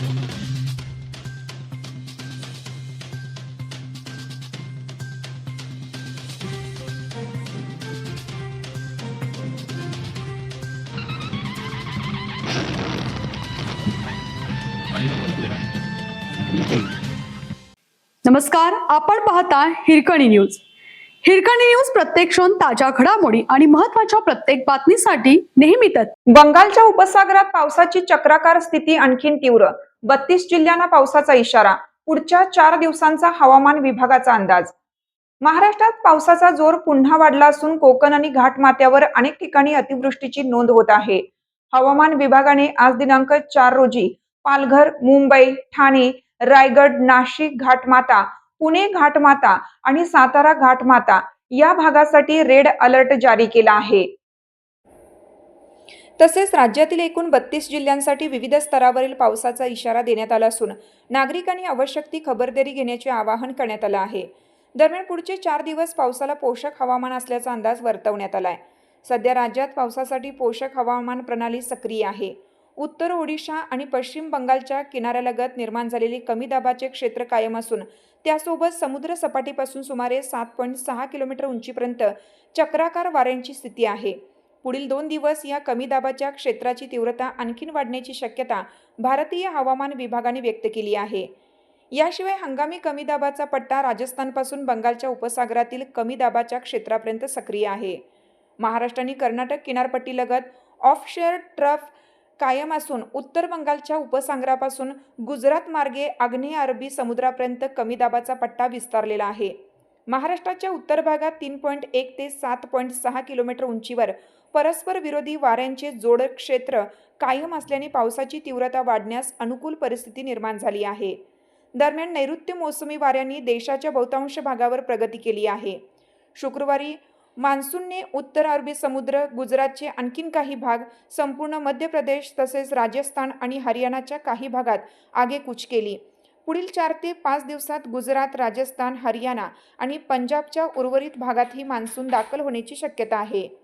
नमस्कार, आपण पाहता हिरकणी न्यूज. हिरकणी न्यूज प्रत्येक क्षण ताज्या घडामोडी आणि महत्त्वाच्या प्रत्येक बातमीसाठी नेहमीच. बंगालच्या उपसागरात पावसाची चक्राकार स्थिती आणखीन तीव्र. 32 जिल्ह्यांना पावसाचा इशारा. पुढच्या 4 दिवसांचा हवामान विभागाचा अंदाज. महाराष्ट्रात पावसाचा जोर पुन्हा वाढला असून कोकण आणि घाटमाथ्यावर अनेक ठिकाणी अतिवृष्टीची नोंद होत आहे. हवामान विभागाने आज दिनांक 4 रोजी पालघर, मुंबई, ठाणे, रायगड, नाशिक घाटमाथा, पुणे घाटमाथा आणि सातारा घाटमाथा या भागासाठी रेड अलर्ट जारी केला आहे. तसेच राज्यातील एकूण 32 जिल्ह्यांसाठी विविध स्तरावरील पावसाचा इशारा देण्यात आला असून नागरिकांनी आवश्यक ती खबरदारी घेण्याचे आवाहन करण्यात आले आहे. दरम्यान पुढचे 4 दिवस पावसाला पोषक हवामान असल्याचा अंदाज वर्तवण्यात आलाय. सध्या राज्यात पावसासाठी पोषक हवामान प्रणाली सक्रिय आहे. उत्तर ओडिशा आणि पश्चिम बंगालच्या किनाऱ्यालगत निर्माण झालेले कमी दाबाचे क्षेत्र कायम असून त्यासोबत समुद्र सपाटीपासून सुमारे 7.6 किलोमीटर उंचीपर्यंत चक्राकार वाऱ्यांची स्थिती आहे. पुढील 2 दिवस या कमी दाबाच्या क्षेत्राची तीव्रता आणखीन वाढण्याची शक्यता भारतीय हवामान विभागाने व्यक्त केली आहे. याशिवाय हंगामी कमी दाबाचा पट्टा राजस्थानपासून बंगालच्या उपसागरातील कमी दाबाच्या क्षेत्रापर्यंत सक्रिय आहे. महाराष्ट्र आणि कर्नाटक किनारपट्टीलगत ऑफशोअर ट्रफ कायम असून उत्तर बंगालच्या उपसागरापासून गुजरात मार्गे आग्नेय अरबी समुद्रापर्यंत कमी दाबाचा पट्टा विस्तारलेला आहे. महाराष्ट्राच्या उत्तर भागात 3.1 ते 7.6 किलोमीटर उंचीवर परस्पर विरोधी वाऱ्यांचे जोड क्षेत्र कायम असल्याने पावसाची तीव्रता वाढण्यास अनुकूल परिस्थिती निर्माण झाली आहे. दरम्यान नैऋत्य मोसमी वाऱ्यांनी देशाच्या बहुतांश भागावर प्रगती केली आहे. शुक्रवारी मान्सूनने उत्तर अरबी समुद्र, गुजरातचे आणखीन काही भाग, संपूर्ण मध्य प्रदेश तसेच राजस्थान आणि हरियाणाच्या काही भागात आगेकूच केली. पुढील 4 ते 5 दिवसात गुजरात, राजस्थान, हरियाणा आणि पंजाबच्या उर्वरित भागातही मान्सून दाखल होण्याची शक्यता आहे.